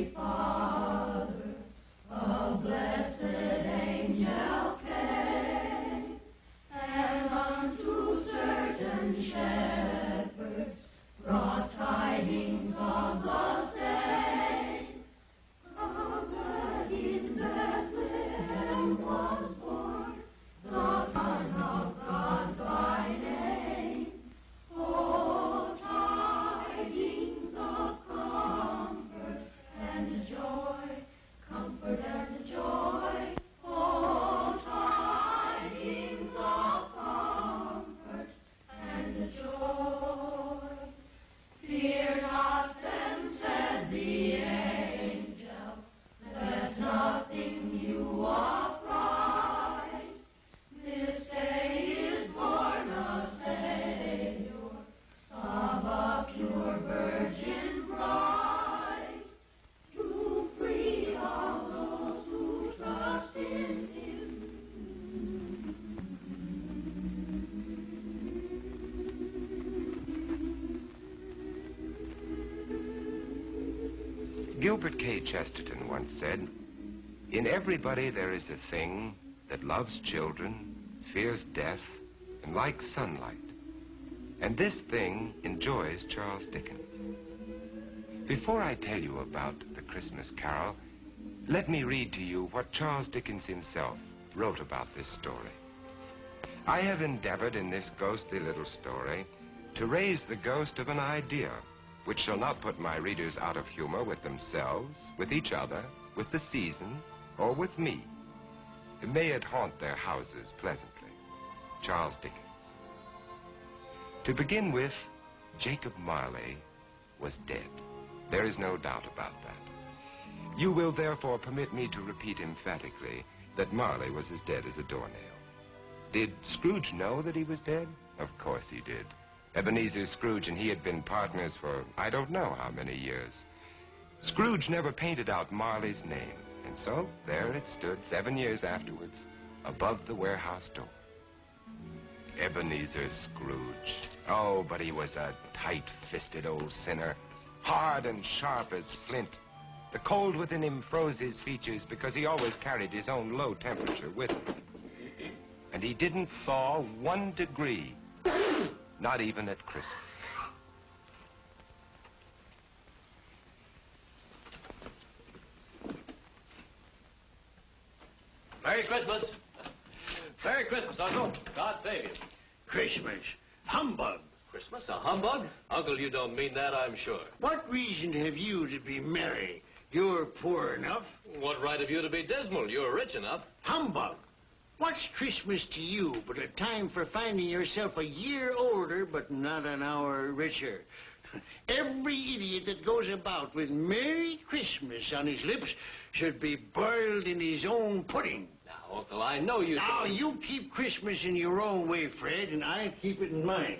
Holy Father, a blessed angel came, and unto certain shepherds brought tidings of the same. That in Bethlehem was born the Son of God by name. Oh, tidings of comfort and joy, comfort and joy. Oh, tidings of comfort and joy. Fear not then, said the angel, let nothing you affright. This day is born a Savior, of a pure virgin bride, to free all those who trust in him. Gilbert K. Chesterton once said, "In everybody there is a thing that loves children, fears death, and likes sunlight. And this thing enjoys Charles Dickens." Before I tell you about the Christmas Carol, let me read to you what Charles Dickens himself wrote about this story. I have endeavored in this ghostly little story to raise the ghost of an idea which shall not put my readers out of humor with themselves, with each other, with the season, or with me. May it haunt their houses pleasantly. Charles Dickens. To begin with, Jacob Marley was dead. There is no doubt about that. You will therefore permit me to repeat emphatically that Marley was as dead as a doornail. Did Scrooge know that he was dead? Of course he did. Ebenezer Scrooge and he had been partners for I don't know how many years. Scrooge never painted out Marley's name, and so there it stood 7 years afterwards above the warehouse door. Ebenezer Scrooge. Oh, but he was a tight-fisted old sinner, hard and sharp as flint. The cold within him froze his features because he always carried his own low temperature with him. And he didn't thaw 1 degree. Not even at Christmas. Merry Christmas. Merry Christmas, Uncle. God save you. Christmas. Humbug. Christmas, a humbug? Uncle, you don't mean that, I'm sure. What reason have you to be merry? You're poor enough. What right have you to be dismal? You're rich enough. Humbug. What's Christmas to you but a time for finding yourself a year older but not an hour richer? Every idiot that goes about with Merry Christmas on his lips should be boiled in his own pudding. Now, Uncle, I know you... Now, you keep Christmas in your own way, Fred, and I keep it in mine.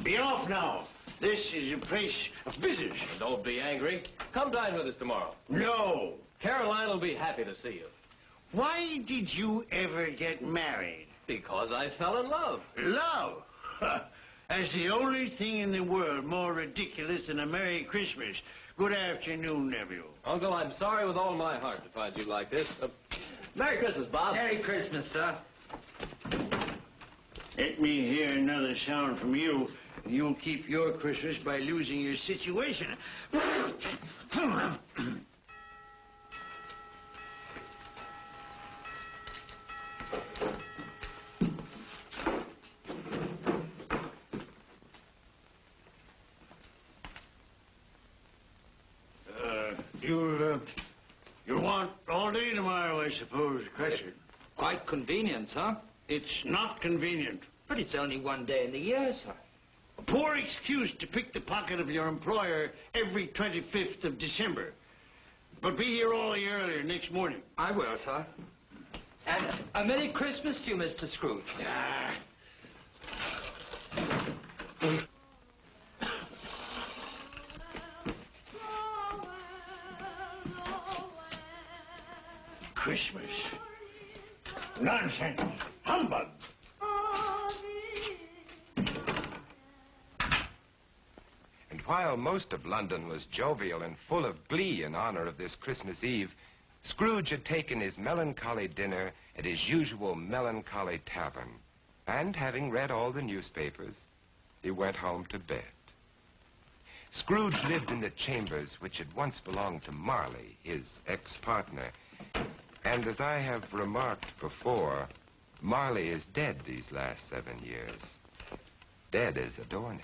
Be off now. This is a place of business. Don't be angry. Come dine with us tomorrow. No. Caroline will be happy to see you. Why did you ever get married? Because I fell in love. Love? That's the only thing in the world more ridiculous than a Merry Christmas. Good afternoon, nephew. Uncle, I'm sorry with all my heart to find you like this. Merry Christmas, Bob. Merry Christmas, sir. Let me hear another sound from you, and you'll keep your Christmas by losing your situation. You'll want all day tomorrow, I suppose, Crescent. Quite convenient, sir. It's not convenient. But it's only 1 day in the year, sir. A poor excuse to pick the pocket of your employer every 25th of December. But be here all the earlier next morning. I will, sir. And a Merry Christmas to you, Mr. Scrooge. Christmas. Nonsense. Humbug. And while most of London was jovial and full of glee in honor of this Christmas Eve, Scrooge had taken his melancholy dinner at his usual melancholy tavern, and having read all the newspapers, he went home to bed. Scrooge lived in the chambers which had once belonged to Marley, his ex-partner, and as I have remarked before, Marley is dead these last 7 years. Dead as a doornail.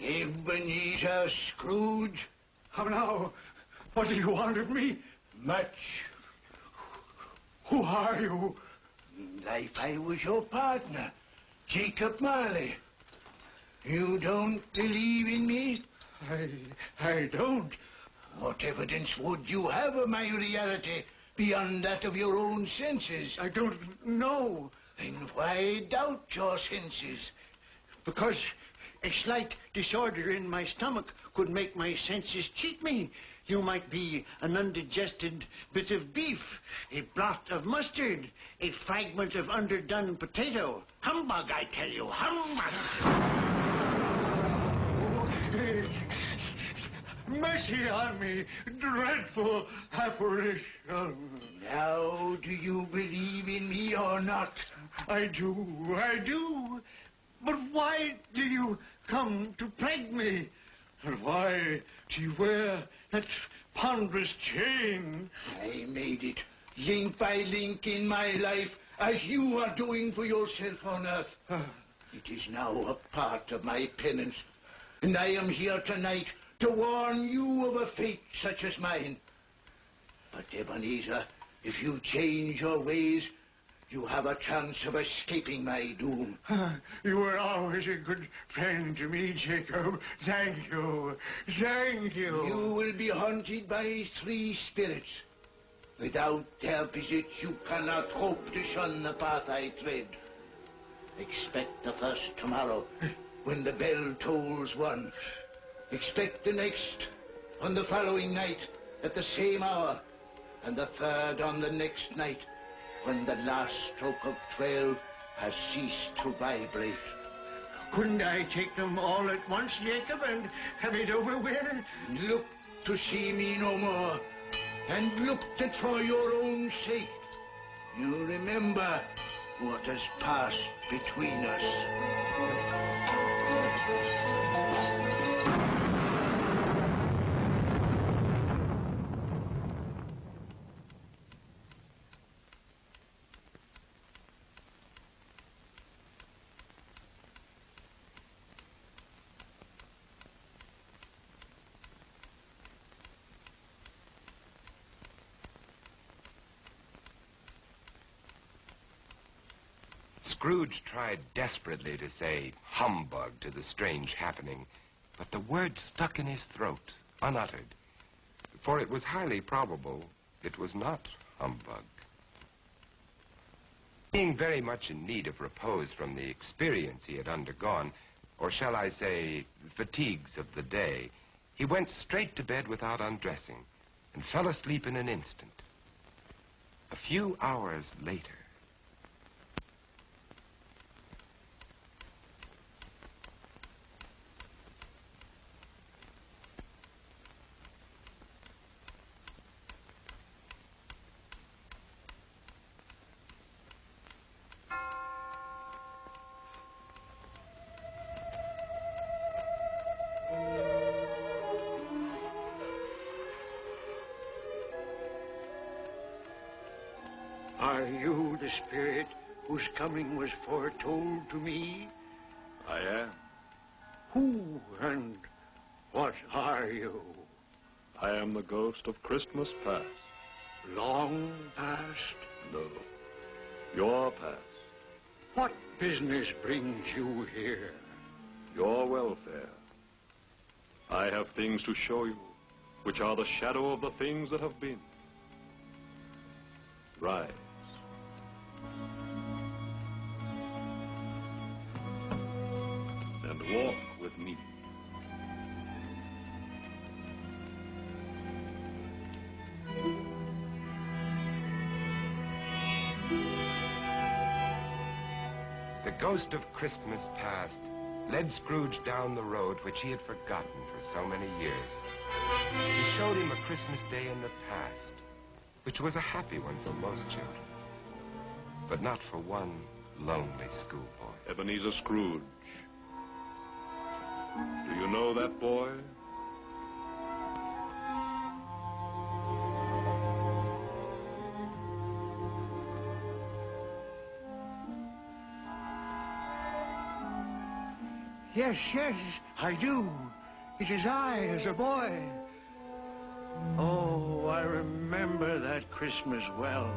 Ebenezer Scrooge? How now? What do you want of me? Much. Who are you? Like I was your partner, Jacob Marley. You don't believe in me? I don't. What evidence would you have of my reality beyond that of your own senses? I don't know. Then why doubt your senses? Because a slight disorder in my stomach could make my senses cheat me. You might be an undigested bit of beef, a blot of mustard, a fragment of underdone potato. Humbug, I tell you, humbug! Mercy on me, dreadful apparition. Now, do you believe in me or not? I do. But why do you come to plague me? And why do you wear that ponderous chain? I made it, link by link in my life, as you are doing for yourself on earth. It is now a part of my penance, and I am here tonight to warn you of a fate such as mine. But, Ebenezer, if you change your ways, you have a chance of escaping my doom. You were always a good friend to me, Jacob. Thank you. Thank you. You will be haunted by 3 spirits. Without their visits, you cannot hope to shun the path I tread. Expect the first tomorrow, when the bell tolls 1. Expect the next on the following night at the same hour, and the third on the next night, when the last stroke of 12 has ceased to vibrate. Couldn't I take them all at once, Jacob, and have it over with? Look to see me no more, and look that for your own sake you remember what has passed between us. Scrooge tried desperately to say humbug to the strange happening, but the word stuck in his throat, unuttered, for it was highly probable it was not humbug. Being very much in need of repose from the experience he had undergone, or shall I say, fatigues of the day, he went straight to bed without undressing and fell asleep in an instant. A few hours later, Are you the spirit whose coming was foretold to me? I am. Who and what are you? I am the ghost of Christmas past. Long past? No, your past. What business brings you here? Your welfare. I have things to show you, which are the shadow of the things that have been. Rise. And walk with me. The ghost of Christmas past led Scrooge down the road which he had forgotten for so many years. He showed him a Christmas day in the past, which was a happy one for most children, but not for one lonely schoolboy. Ebenezer Scrooge. Do you know that boy? Yes, yes, I do. It is I as a boy. Oh, I remember that Christmas well.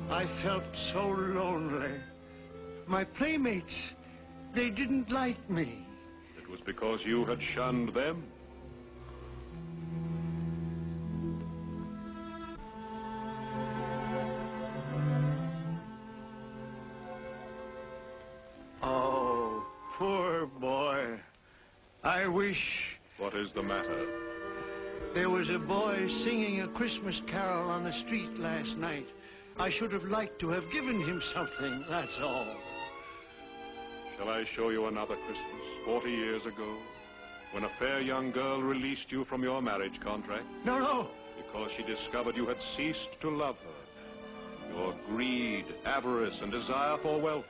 I felt so lonely. My playmates, they didn't like me. It was because you had shunned them. Oh, poor boy. I wish What is the matter? there was a boy singing a Christmas carol on the street last night. I should have liked to have given him something, that's all. Shall I show you another Christmas, 40 years ago, when a fair young girl released you from your marriage contract? No, no. Because she discovered you had ceased to love her. Your greed, avarice, and desire for wealth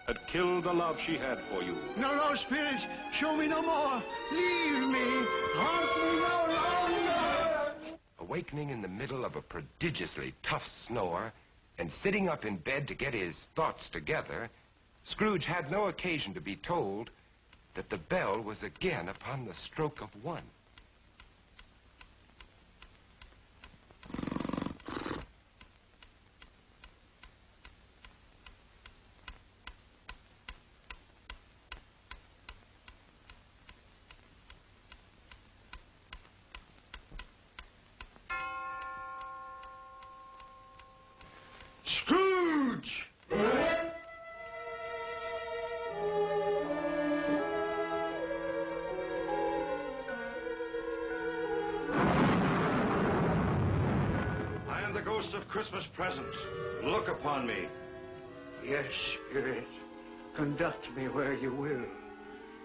had killed the love she had for you. No, no, Spirit. Show me no more. Leave me. Haunt me no longer. Awakening in the middle of a prodigiously tough snore and sitting up in bed to get his thoughts together, Scrooge had no occasion to be told that the bell was again upon the stroke of one. Scrooge! I am the ghost of Christmas present. Look upon me. Yes, Spirit. Conduct me where you will.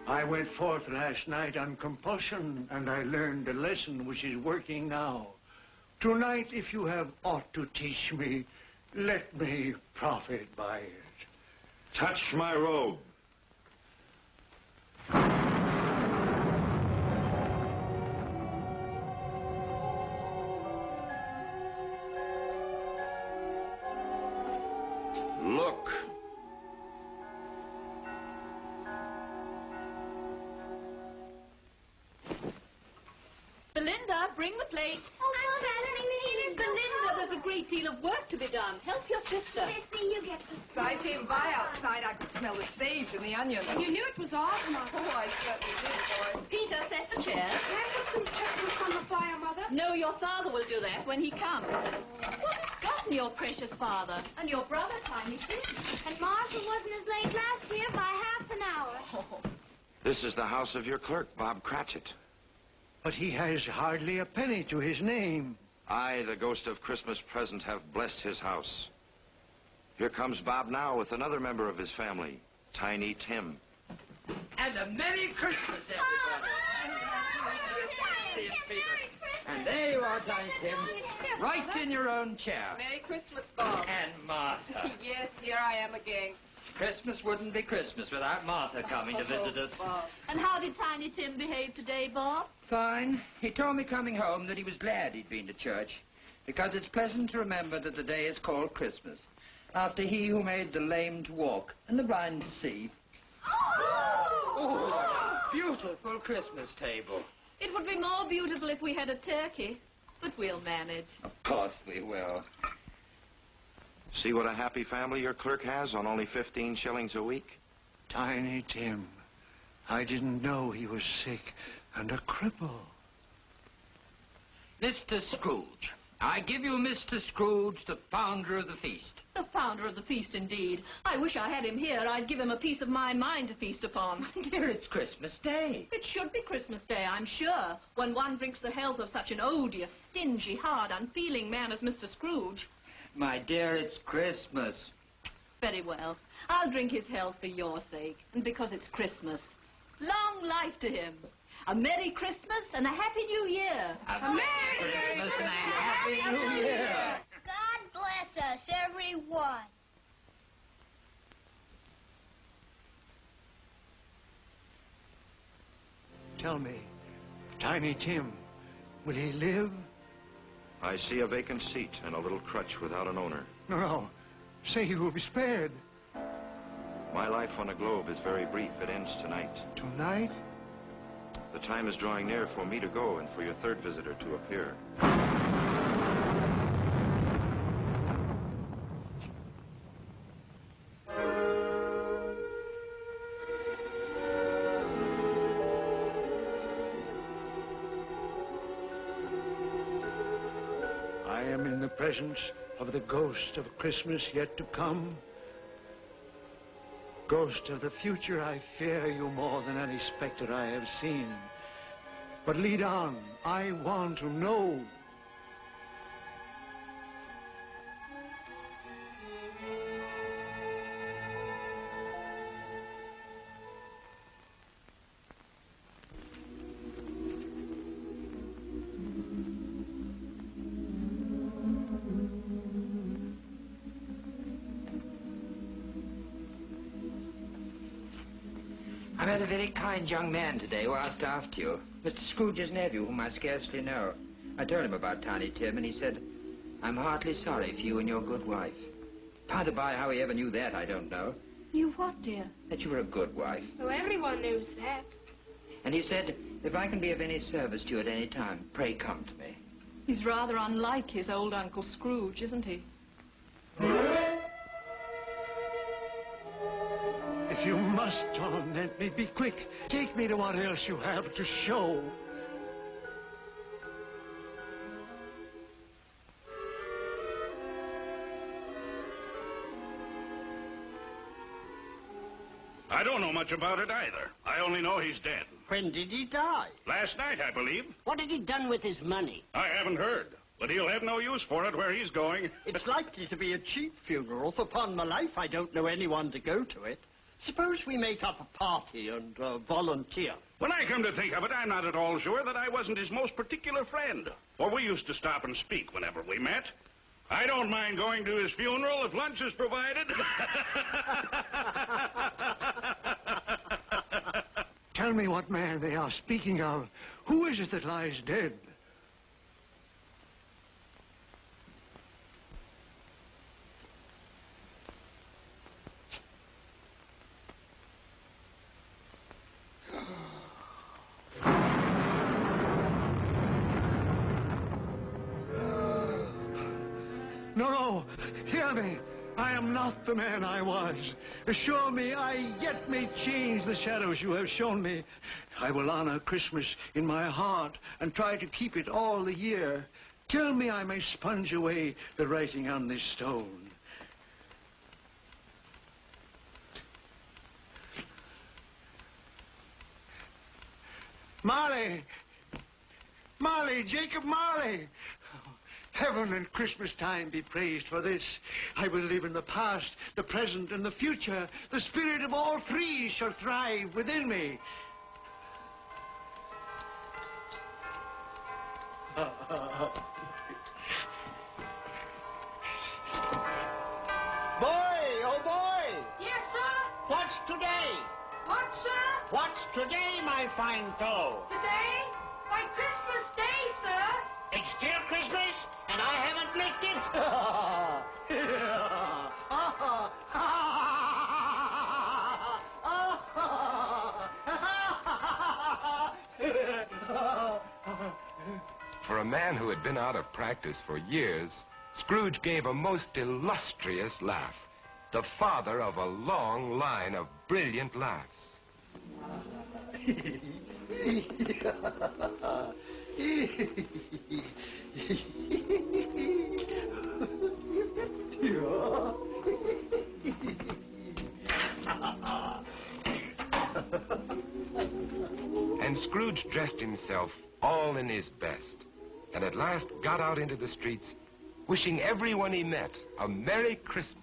I went forth last night on compulsion, and I learned a lesson which is working now. Tonight, if you have aught to teach me, let me profit by it. Touch my robe. Look. Belinda, bring the plates. Oh, Belinda, there's a great deal of work to be done. Help your sister. Missy, you get the... As I came by outside, I could smell the sage and the onions. You knew it was off, Mother. Oh, I certainly did, boy. Peter, set the chair. Can I put some chocolates on the fire, Mother? No, your father will do that when he comes. What has gotten your precious father? And your brother, Tiny Tim? And Martha wasn't as late last year by half an hour. Oh. This is the house of your clerk, Bob Cratchit. But he has hardly a penny to his name. I, the ghost of Christmas present, have blessed his house. Here comes Bob now with another member of his family, Tiny Tim. And a Merry Christmas, everybody. And there you are, Tiny Tim, right in your own chair. Merry Christmas, Bob. And Martha. Yes, here I am again. Christmas wouldn't be Christmas without Martha coming to visit us. Bob. And how did Tiny Tim behave today, Bob? Fine. He told me coming home that he was glad he'd been to church, because it's pleasant to remember that the day is called Christmas. after he who made the lame to walk and the blind to see. Oh, beautiful Christmas table. it would be more beautiful if we had a turkey, but we'll manage. Of course we will. See what a happy family your clerk has on only 15 shillings a week? Tiny Tim. I didn't know he was sick and a cripple. Mr. Scrooge. I give you Mr. Scrooge, the founder of the feast. The founder of the feast, indeed. I wish I had him here. I'd give him a piece of my mind to feast upon. Dear, it's Christmas Day. It should be Christmas Day, I'm sure, when one drinks the health of such an odious, stingy, hard, unfeeling man as Mr. Scrooge. My dear, it's Christmas. Very well. I'll drink his health for your sake, and because it's Christmas. Long life to him. A Merry Christmas and a Happy New Year. A Merry Christmas and a Happy New Year. God bless us, everyone. Tell me, Tiny Tim, will he live? I see a vacant seat and a little crutch without an owner. No. Say he will be spared. My life on a globe is very brief. It ends tonight. Tonight? The time is drawing near for me to go and for your third visitor to appear. I am in the presence of the ghost of Christmas yet to come. Ghost of the future, I fear you more than any specter I have seen. But lead on, I want to know. I met a very kind young man today who asked after you. Mr. Scrooge's nephew, whom I scarcely know. I told him about Tiny Tim, and he said, I'm heartily sorry for you and your good wife. By the by, how he ever knew that, I don't know. You what, dear? That you were a good wife. Oh, everyone knows that. And he said, if I can be of any service to you at any time, pray come to me. He's rather unlike his old Uncle Scrooge, isn't he? If you must torment me, be quick. Take me to what else you have to show. I don't know much about it either. I only know he's dead. When did he die? Last night, I believe. What had he done with his money? I haven't heard. But he'll have no use for it where he's going. It's likely to be a cheap funeral. For upon my life, I don't know anyone to go to it. Suppose we make up a party and volunteer. When I come to think of it, I'm not at all sure that I wasn't his most particular friend. For we used to stop and speak whenever we met. I don't mind going to his funeral if lunch is provided. Tell me what man they are speaking of. Who is it that lies dead? No, hear me. I am not the man I was. Assure me I yet may change the shadows you have shown me. I will honor Christmas in my heart and try to keep it all the year. Tell me I may sponge away the writing on this stone. Marley! Marley! Jacob Marley! Heaven and Christmas time be praised for this. I will live in the past, the present, and the future. The spirit of all three shall thrive within me. Boy, oh boy! Yes, sir? What's today? What, sir? What's today, my fine fellow? Today? Why, Christmas Day, sir. It's still Christmas, and I haven't missed it. for a man who had been out of practice for years, Scrooge gave a most illustrious laugh, the father of a long line of brilliant laughs. And Scrooge dressed himself all in his best, and at last got out into the streets, wishing everyone he met a Merry Christmas.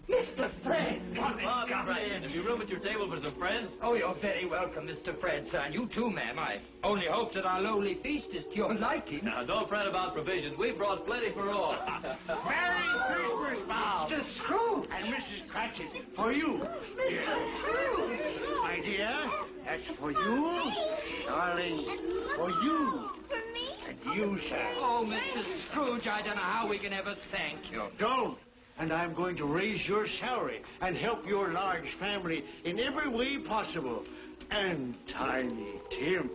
Mr. Fred! Come in. Have you room at your table for some friends? Oh, you're very welcome, Mr. Fred, sir. And you too, ma'am. I only hope that our lowly feast is to your liking. Now, don't fret about provisions. We brought plenty for all. Merry Christmas, Bob. Mr. Scrooge! And Mrs. Cratchit, for you. Mr. Scrooge! My dear, that's for you. Darling, for you. For me? And you, sir. Oh, Mr. Scrooge, I don't know how we can ever thank you. Don't. And I'm going to raise your salary and help your large family in every way possible. And Tiny Tim.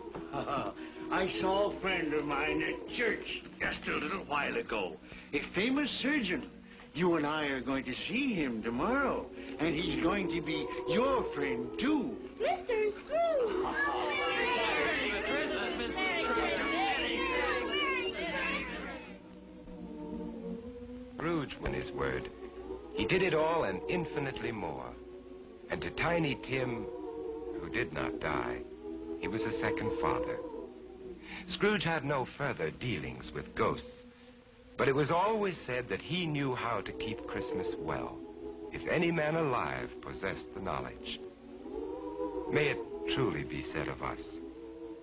I saw a friend of mine at church just a little while ago. A famous surgeon. You and I are going to see him tomorrow. And he's going to be your friend, too. Mr. Scrooge! Scrooge, when his word, he did it all and infinitely more. And to Tiny Tim, who did not die, he was a second father. Scrooge had no further dealings with ghosts, but it was always said that he knew how to keep Christmas well, if any man alive possessed the knowledge. May it truly be said of us,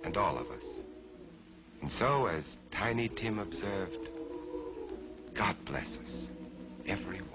and all of us. And so, as Tiny Tim observed, God bless us, everyone.